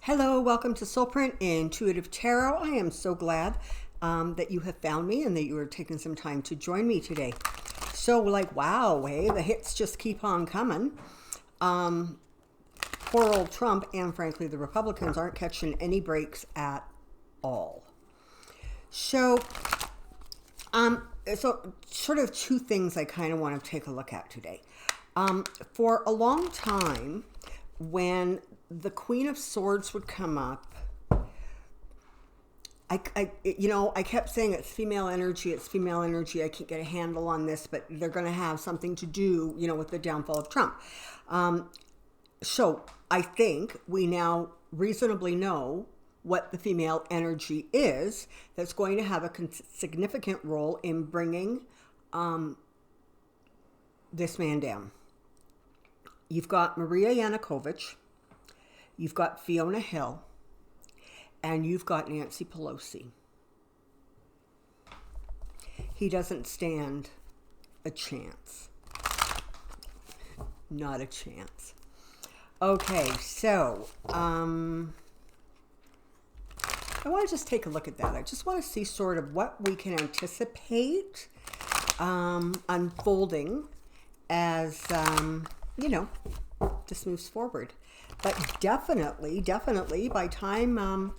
Hello, welcome to Soulprint Intuitive Tarot. I am so glad that you have found me and that you are taking some time to join me today. So wow, hey, the hits just keep on coming. Poor old Trump and frankly the Republicans aren't catching any breaks at all. So sort of two things I kind of want to take a look at today. For a long time, when the Queen of Swords would come up, I kept saying it's female energy, it's female energy. I can't get a handle on this, but they're going to have something to do, with the downfall of Trump. So I think we now reasonably know what the female energy is that's going to have a significant role in bringing this man down. You've got Maria Yanukovych, you've got Fiona Hill, and you've got Nancy Pelosi. He doesn't stand a chance. Not a chance. Okay, so I want to just take a look at that. I just want to see sort of what we can anticipate unfolding as, this moves forward. But definitely, by time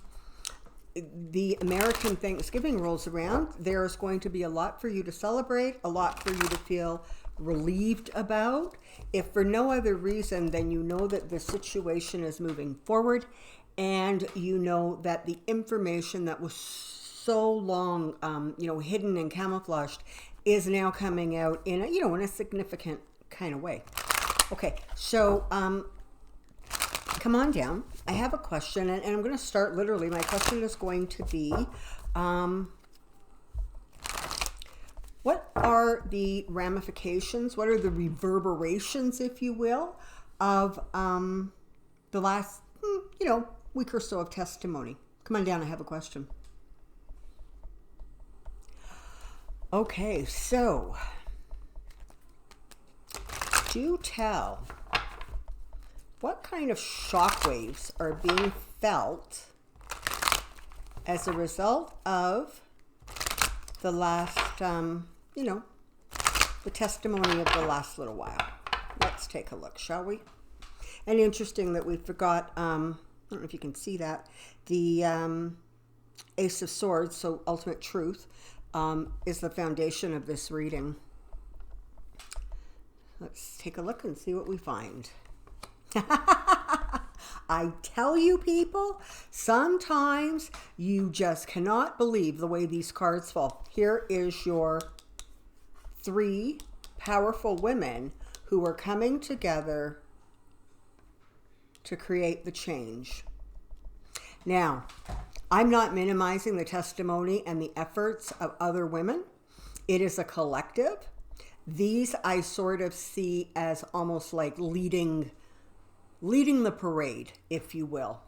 the American Thanksgiving rolls around, there's going to be a lot for you to celebrate, a lot for you to feel relieved about. If for no other reason than you know that the situation is moving forward, and you know that the information that was so long, hidden and camouflaged is now coming out in a significant kind of way. Okay, so come on down. I have a question, and I'm going to start literally. My question is going to be, what are the ramifications? What are the reverberations, if you will, of the last, week or so of testimony? Come on down. I have a question. Okay, so do tell, what kind of shockwaves are being felt as a result of the last, the testimony of the last little while? Let's take a look, shall we? And interesting that we forgot, I don't know if you can see that, the Ace of Swords, so ultimate truth, is the foundation of this reading. Let's take a look and see what we find. I tell you, people, sometimes you just cannot believe the way these cards fall. Here is your three powerful women who are coming together to create the change. Now, I'm not minimizing the testimony and the efforts of other women. It is a collective. These I sort of see as almost like leading the parade, if you will.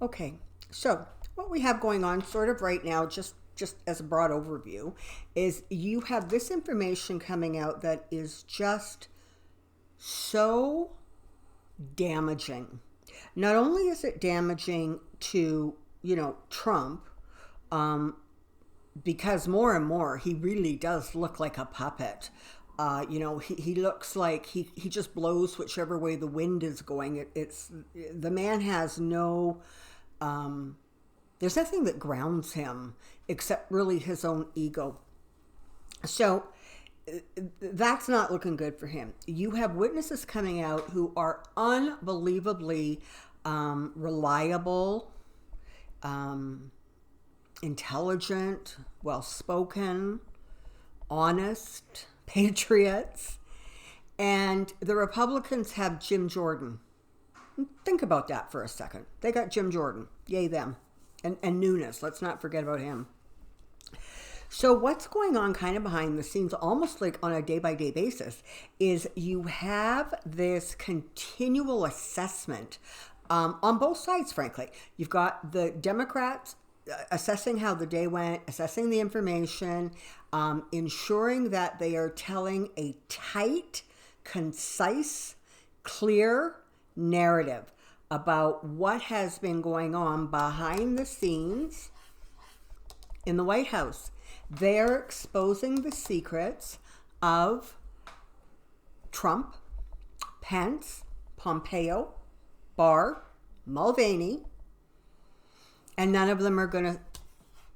Okay, so what we have going on sort of right now, just as a broad overview, is you have this information coming out that is just so damaging. Not only is it damaging to, Trump, because more and more he really does look like a puppet. He looks like he just blows whichever way the wind is going. It's the man has no, there's nothing that grounds him except really his own ego. So that's not looking good for him. You have witnesses coming out who are unbelievably reliable, intelligent, well-spoken, honest, patriots. And the Republicans have Jim Jordan. Think about that for a second. They got Jim Jordan. Yay them. And Nunes. Let's not forget about him. So what's going on kind of behind the scenes, almost like on a day-by-day basis, is you have this continual assessment on both sides, frankly. You've got the Democrats assessing how the day went, assessing the information, ensuring that they are telling a tight concise, clear narrative about what has been going on behind the scenes in the White House. They're exposing the secrets of Trump, Pence, Pompeo, Barr, Mulvaney, and none of them are going to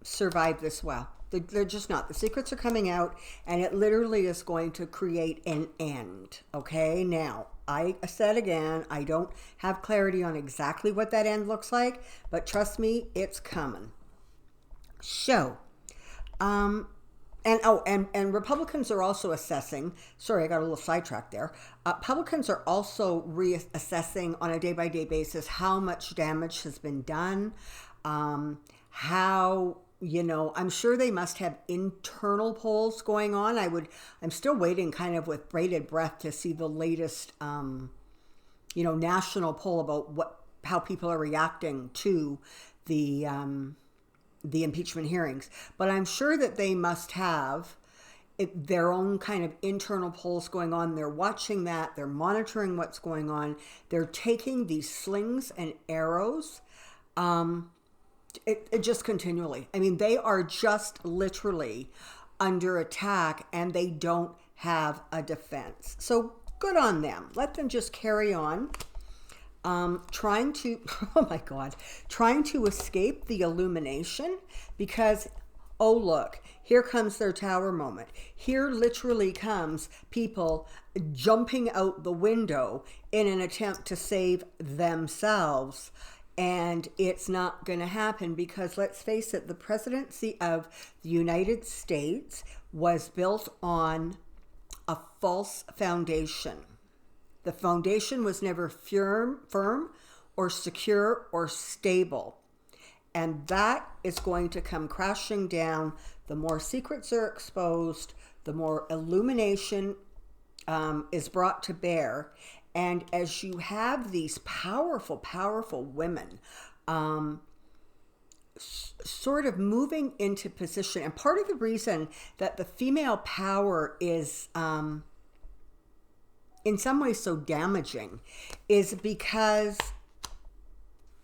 survive this well. They're just not. The secrets are coming out, and it literally is going to create an end. Okay, now, I said again, I don't have clarity on exactly what that end looks like, but trust me, it's coming. So, and Republicans are also assessing, sorry, I got a little sidetracked there. Republicans are also reassessing on a day-by-day basis how much damage has been done, how, I'm sure they must have internal polls going on. I'm still waiting kind of with bated breath to see the latest, national poll about how people are reacting to the impeachment hearings. But I'm sure that they must have their own kind of internal polls going on. They're watching that. They're monitoring what's going on. They're taking these slings and arrows it just continually. I mean, they are just literally under attack, and they don't have a defense. So good on them. Let them just carry on. Trying to escape the illumination, because, oh, look, here comes their tower moment. Here literally comes people jumping out the window in an attempt to save themselves. And it's not going to happen, because let's face it, the presidency of the United States was built on a false foundation. The foundation was never firm or secure or stable. And that is going to come crashing down. The more secrets are exposed, the more illumination is brought to bear. And as you have these powerful, powerful women sort of moving into position, and part of the reason that the female power is in some ways so damaging is because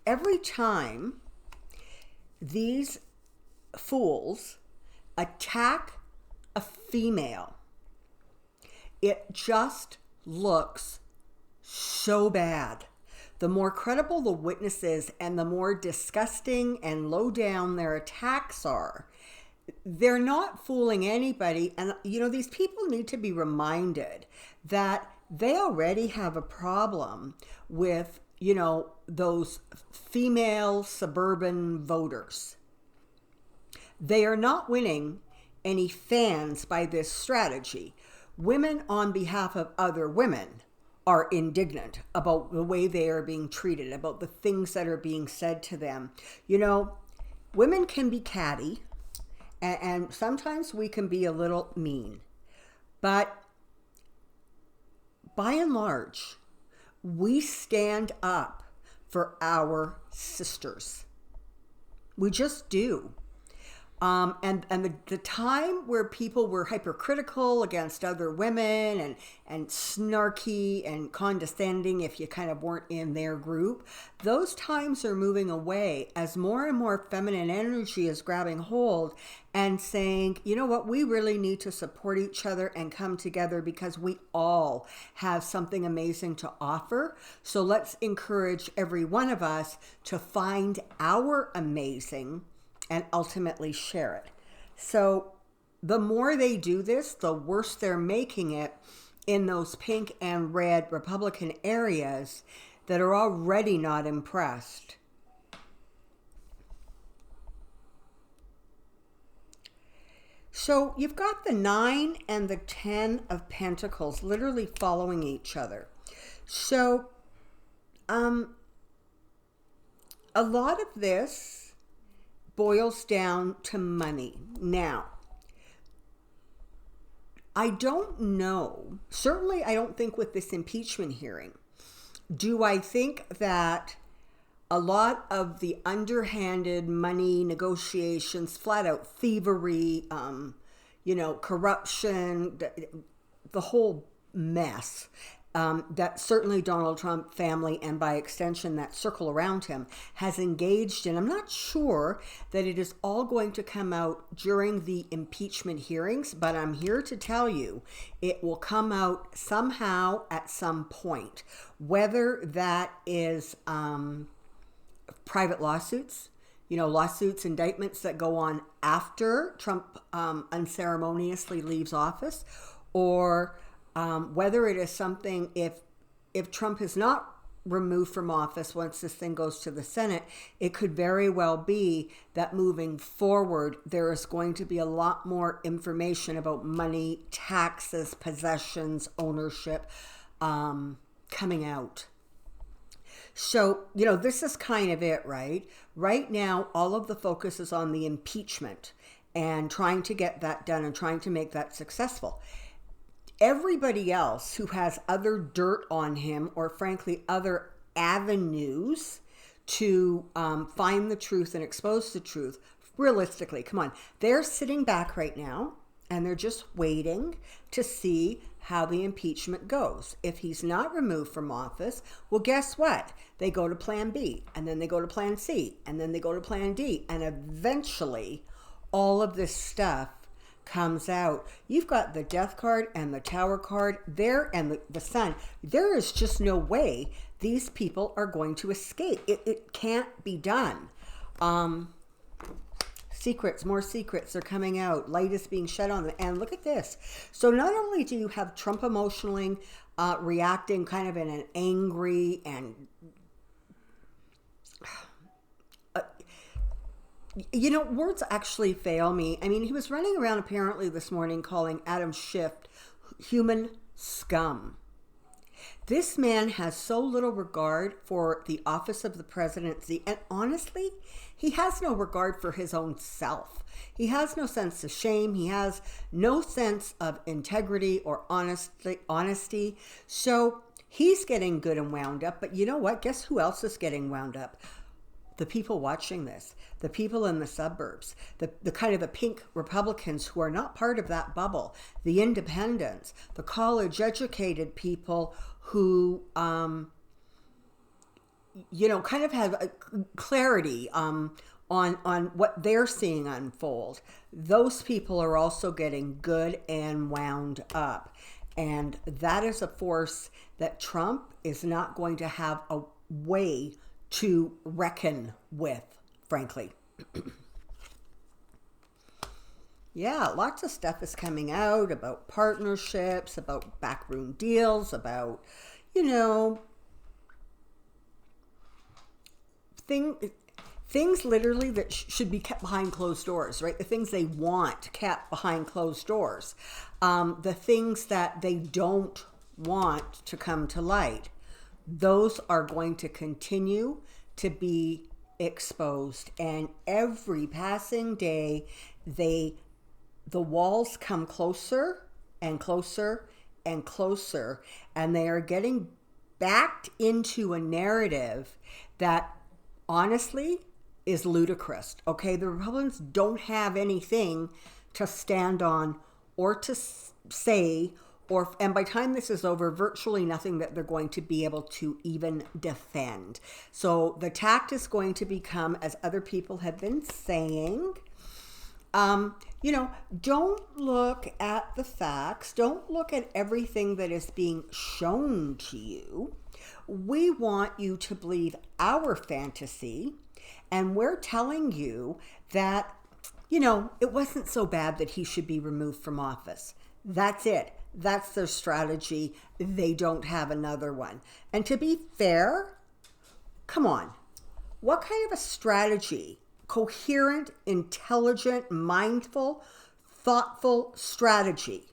every time these fools attack a female, it just looks so bad. The more credible the witness is, and the more disgusting and low down their attacks are, they're not fooling anybody. And, these people need to be reminded that they already have a problem with, those female suburban voters. They are not winning any fans by this strategy. Women on behalf of other women are indignant about the way they are being treated, about the things that are being said to them. Women can be catty, and sometimes we can be a little mean. But by and large, we stand up for our sisters. We just do. And the time where people were hypercritical against other women and snarky and condescending if you kind of weren't in their group, those times are moving away as more and more feminine energy is grabbing hold and saying, you know what, we really need to support each other and come together because we all have something amazing to offer. So let's encourage every one of us to find our amazing and ultimately share it. So the more they do this, the worse they're making it in those pink and red Republican areas that are already not impressed. So you've got the 9 and the 10 of Pentacles literally following each other. So a lot of this boils down to money. Now, I don't know, certainly I don't think with this impeachment hearing, do I think that a lot of the underhanded money negotiations, flat out thievery, corruption, the whole mess that certainly Donald Trump family and by extension that circle around him has engaged in. I'm not sure that it is all going to come out during the impeachment hearings, but I'm here to tell you it will come out somehow at some point, whether that is private lawsuits, lawsuits, indictments that go on after Trump unceremoniously leaves office, or whether it is something, if Trump is not removed from office once this thing goes to the Senate, it could very well be that moving forward, there is going to be a lot more information about money, taxes, possessions, ownership coming out. So, this is kind of it, right? Right now, all of the focus is on the impeachment and trying to get that done and trying to make that successful. Everybody else who has other dirt on him, or frankly, other avenues to find the truth and expose the truth, realistically, come on, they're sitting back right now and they're just waiting to see how the impeachment goes. If he's not removed from office, well, guess what? They go to plan B, and then they go to plan C, and then they go to plan D, and eventually all of this stuff comes out. You've got the death card and the tower card there, and the sun. There is just no way these people are going to escape. It can't be done. Secrets, more secrets are coming out. Light is being shed on them. And look at this. So not only do you have Trump emotionally reacting kind of in an angry and words actually fail me. I mean, he was running around apparently this morning calling Adam Schiff human scum. This man has so little regard for the office of the presidency, and honestly, he has no regard for his own self. He has no sense of shame. He has no sense of integrity or honesty. So he's getting good and wound up. But you know what? Guess who else is getting wound up? The people watching this, the people in the suburbs, the kind of the pink Republicans who are not part of that bubble, the independents, the college-educated people who, kind of have a clarity on what they're seeing unfold. Those people are also getting good and wound up. And that is a force that Trump is not going to have a way to reckon with, frankly. Yeah, lots of stuff is coming out about partnerships, about backroom deals, about, things literally that should be kept behind closed doors, right? The things they want kept behind closed doors. The things that they don't want to come to light. Those are going to continue to be exposed, and every passing day the walls come closer and closer and closer, and they are getting backed into a narrative that honestly is ludicrous. Okay, the Republicans don't have anything to stand on or to say, and by the time this is over, virtually nothing that they're going to be able to even defend. So the tact is going to become, as other people have been saying, don't look at the facts. Don't look at everything that is being shown to you. We want you to believe our fantasy, and we're telling you that, it wasn't so bad that he should be removed from office. That's it. That's their strategy. They don't have another one. And to be fair, come on. What kind of a strategy, coherent, intelligent, mindful, thoughtful strategy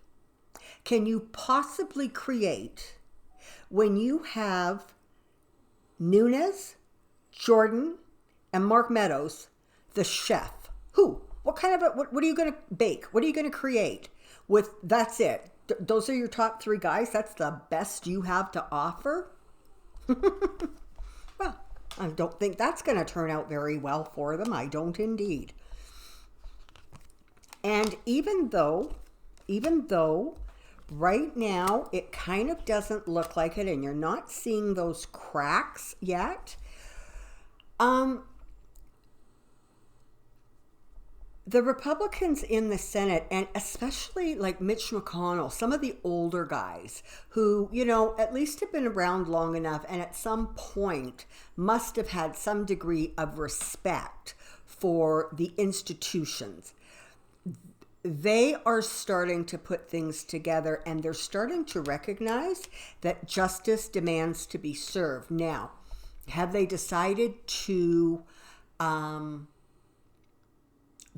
can you possibly create when you have Nunes, Jordan, and Mark Meadows, the chef? Who? What kind of what are you going to bake? What are you going to create? That's it. Those are your top three guys. That's the best you have to offer. Well, I don't think that's going to turn out very well for them. I don't indeed. And even though right now, it kind of doesn't look like it, and you're not seeing those cracks yet. The Republicans in the Senate, and especially like Mitch McConnell, some of the older guys who, at least have been around long enough and at some point must have had some degree of respect for the institutions. They are starting to put things together, and they're starting to recognize that justice demands to be served. Now, have they decided to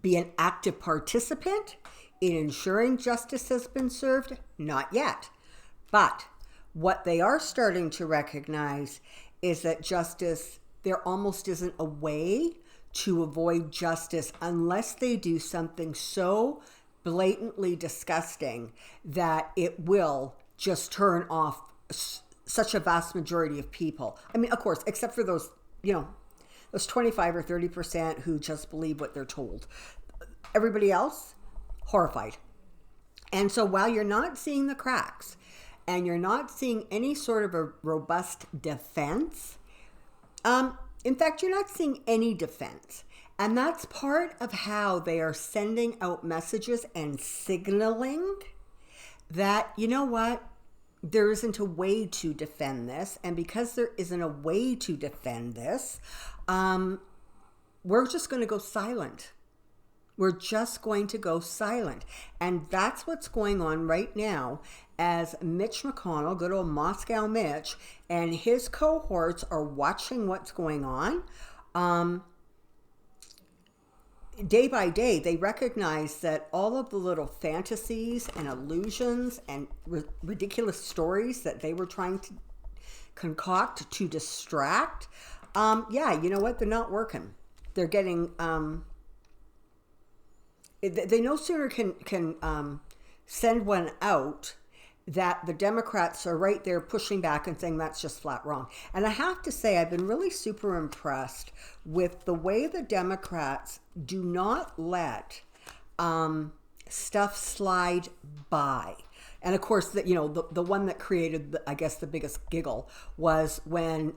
be an active participant in ensuring justice has been served? Not yet. But what they are starting to recognize is that justice, there almost isn't a way to avoid justice unless they do something so blatantly disgusting that it will just turn off such a vast majority of people. I mean, of course, except for those, those 25 or 30% who just believe what they're told. Everybody else, horrified. And so while you're not seeing the cracks and you're not seeing any sort of a robust defense, in fact, you're not seeing any defense. And that's part of how they are sending out messages and signaling that, you know what, there isn't a way to defend this. And because there isn't a way to defend this, we're just going to go silent. We're just going to go silent. And that's what's going on right now as Mitch McConnell, good old Moscow Mitch, and his cohorts are watching what's going on. Day by day, they recognize that all of the little fantasies and illusions and ridiculous stories that they were trying to concoct to distract, you know what? They're not working. They're getting... they no sooner can send one out that the Democrats are right there pushing back and saying that's just flat wrong. And I have to say, I've been really super impressed with the way the Democrats do not let stuff slide by. And of course, the one that created, the biggest giggle was when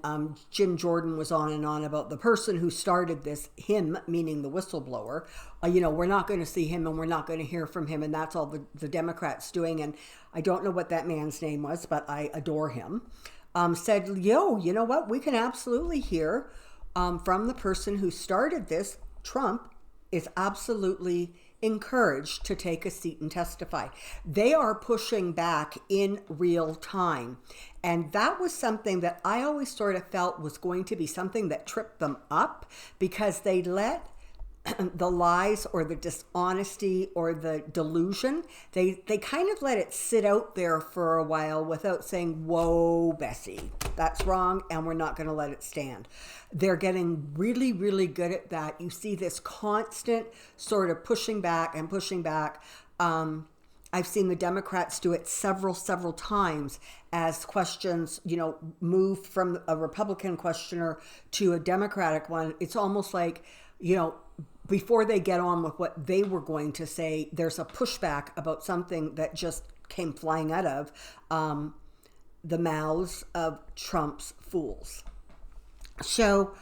Jim Jordan was on and on about the person who started this, him, meaning the whistleblower. We're not going to see him and we're not going to hear from him. And that's all the Democrats doing. And I don't know what that man's name was, but I adore him. Said, you know what? We can absolutely hear from the person who started this. Trump is absolutely encouraged to take a seat and testify. They are pushing back in real time. And that was something that I always sort of felt was going to be something that tripped them up, because they let the lies or the dishonesty or the delusion, they kind of let it sit out there for a while without saying, whoa, Bessie, that's wrong, and we're not going to let it stand. They're getting really, really good at that. You see this constant sort of pushing back and pushing back. I've seen the Democrats do it several times as questions, move from a Republican questioner to a Democratic one. It's almost like, before they get on with what they were going to say, there's a pushback about something that just came flying out of the mouths of Trump's fools. So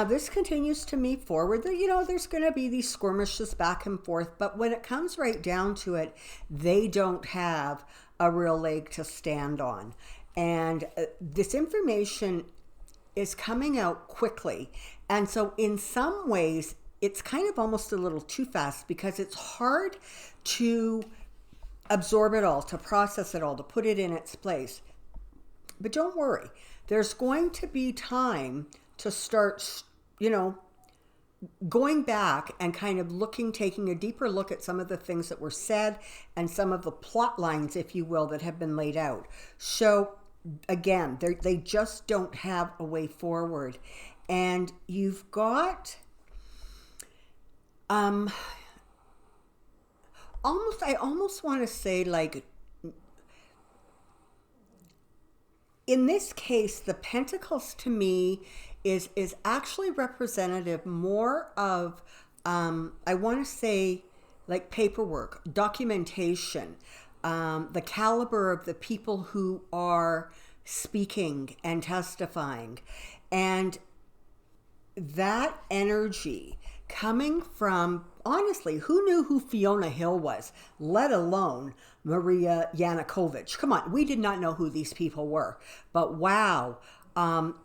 this continues to move forward. There's going to be these skirmishes back and forth, but when it comes right down to it, they don't have a real leg to stand on. And this information is coming out quickly. And so in some ways, it's kind of almost a little too fast, because it's hard to absorb it all, to process it all, to put it in its place. But don't worry, there's going to be time to start, going back and kind of taking a deeper look at some of the things that were said and some of the plot lines, if you will, that have been laid out. So again, they just don't have a way forward. And you've got... I almost want to say, like, in this case, the Pentacles to me is actually representative more of, I want to say, like, paperwork, documentation, the caliber of the people who are speaking and testifying, and that energy coming from, honestly, who knew who Fiona Hill was, let alone Maria Yanukovych? Come on, we did not know who these people were. But wow,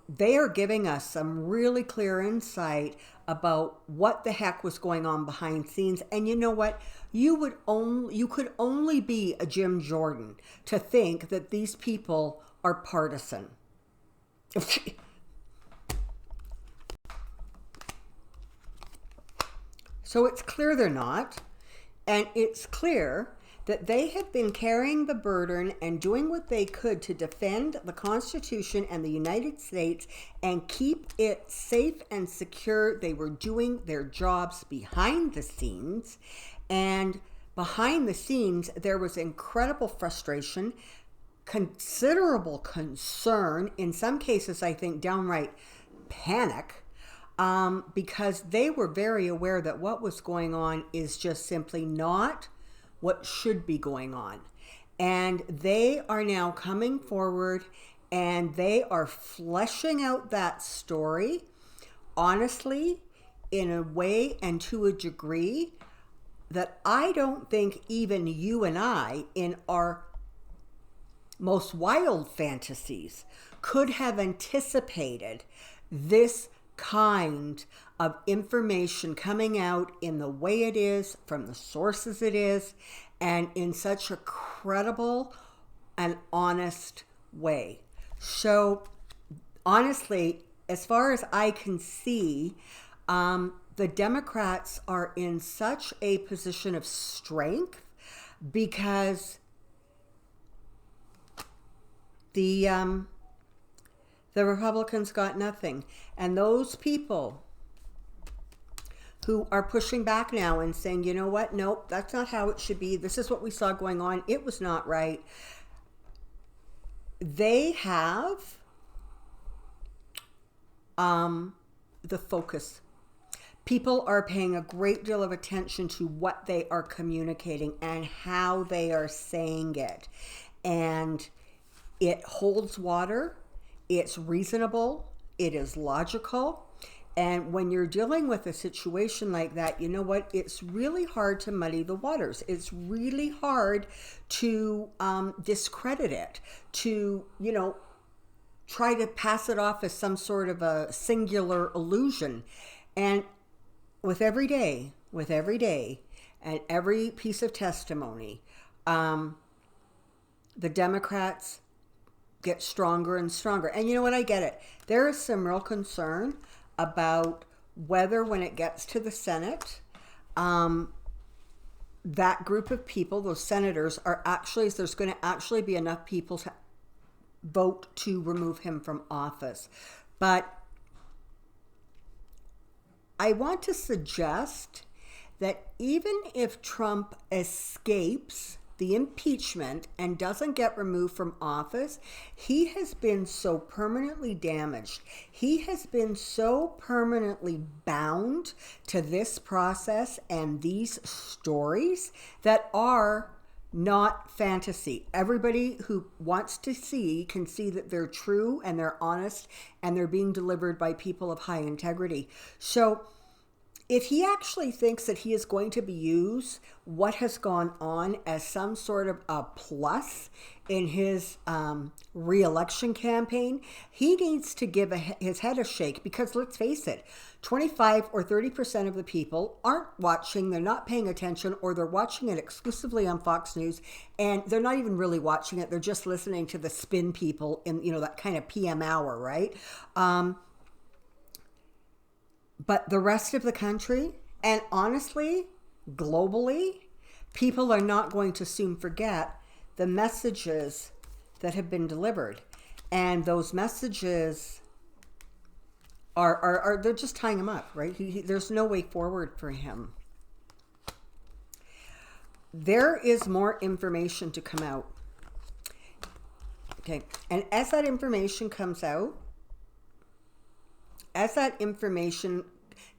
they are giving us some really clear insight about what the heck was going on behind scenes. And you know what? You could only be a Jim Jordan to think that these people are partisan. So it's clear they're not, and it's clear that they have been carrying the burden and doing what they could to defend the Constitution and the United States and keep it safe and secure. They were doing their jobs behind the scenes, and behind the scenes there was incredible frustration, considerable concern, in some cases I think downright panic, because they were very aware that what was going on is just simply not what should be going on. And they are now coming forward and they are fleshing out that story, honestly, in a way and to a degree that I don't think even you and I, in our most wild fantasies, could have anticipated this kind of information coming out in the way it is, from the sources it is, and in such a credible and honest way. So honestly, as far as I can see, the Democrats are in such a position of strength because the Republicans got nothing. And those people who are pushing back now and saying, you know what, nope, that's not how it should be. This is what we saw going on. It was not right. They have the focus. People are paying a great deal of attention to what they are communicating and how they are saying it. And it holds water. It's reasonable. It is logical. And when you're dealing with a situation like that, you know what? It's really hard to muddy the waters. It's really hard to discredit it, to, you know, try to pass it off as some sort of a singular illusion. And with every day, and every piece of testimony, the Democrats get stronger and stronger. And you know what? I get it. There is some real concern about whether when it gets to the Senate, that group of people, those senators, are actually, there's going to actually be enough people to vote to remove him from office. But I want to suggest that even if Trump escapes the impeachment and doesn't get removed from office, he has been so permanently damaged. He has been so permanently bound to this process and these stories that are not fantasy. Everybody who wants to see can see that they're true and they're honest and they're being delivered by people of high integrity. So if he actually thinks that he is going to use what has gone on as some sort of a plus in his re-election campaign, he needs to give his head a shake, because let's face it, 25 or 30% of the people aren't watching, they're not paying attention, or they're watching it exclusively on Fox News, and they're not even really watching it, they're just listening to the spin people in, you know, that kind of PM hour, right? But the rest of the country, and honestly, globally, people are not going to soon forget the messages that have been delivered. And those messages are they're just tying him up, right? There's no way forward for him. There is more information to come out. Okay, and as that information comes out, as that information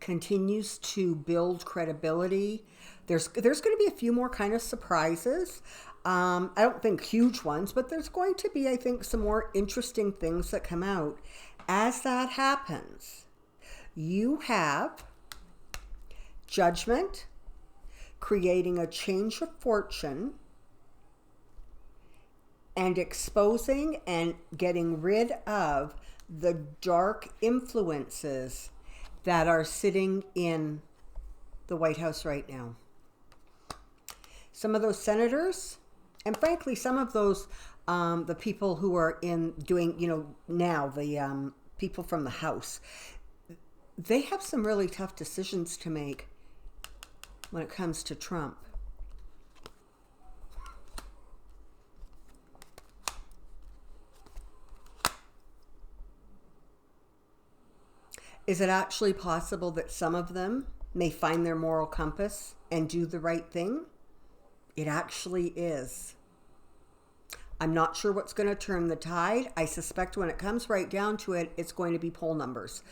continues to build credibility, there's going to be a few more kind of surprises. I don't think huge ones, but there's going to be, I think, some more interesting things that come out. As that happens, you have Judgment, creating a change of fortune, and exposing and getting rid of the dark influences that are sitting in the White House right now. Some of those senators, and frankly, some of those, the people who are doing, now the people from the House, they have some really tough decisions to make when it comes to Trump. Is it actually possible that some of them may find their moral compass and do the right thing? It actually is. I'm not sure what's going to turn the tide. I suspect when it comes right down to it, it's going to be poll numbers.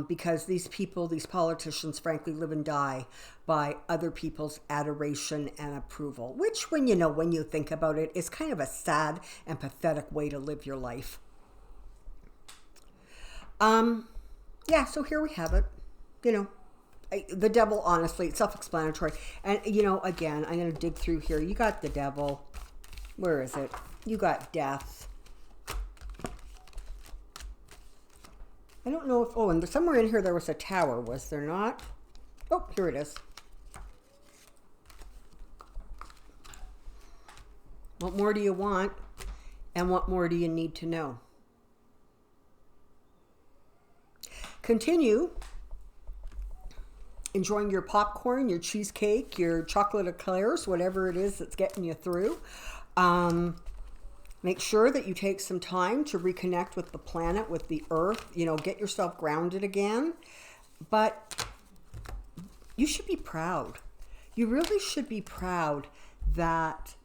Because these people, these politicians, frankly, live and die by other people's adoration and approval, which, when you think about it, is kind of a sad and pathetic way to live your life. Yeah, so here we have it. The devil, honestly, it's self-explanatory. And, again, I'm going to dig through here. You got the devil. Where is it? You got death. I don't know if, and somewhere in here there was a tower, was there not? Oh, here it is. What more do you want? And what more do you need to know? Continue enjoying your popcorn, your cheesecake, your chocolate eclairs, whatever it is that's getting you through. Make sure that you take some time to reconnect with the planet, with the earth, get yourself grounded again. But you should be proud. You really should be proud that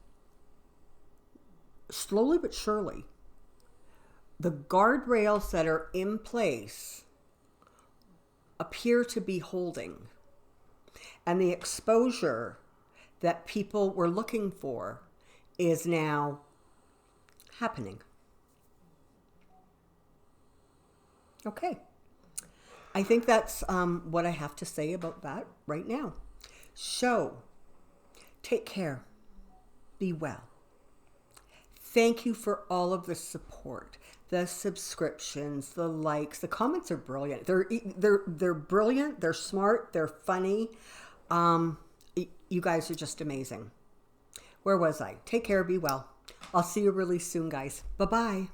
slowly but surely, the guardrails that are in place appear to be holding. And the exposure that people were looking for is now happening. Okay. I think that's what I have to say about that right now. So, take care. Be well. Thank you for all of the support, the subscriptions, the likes. The comments are brilliant. They're brilliant. They're smart. They're funny. You guys are just amazing. Where was I? Take care. Be well. I'll see you really soon, guys. Bye-bye.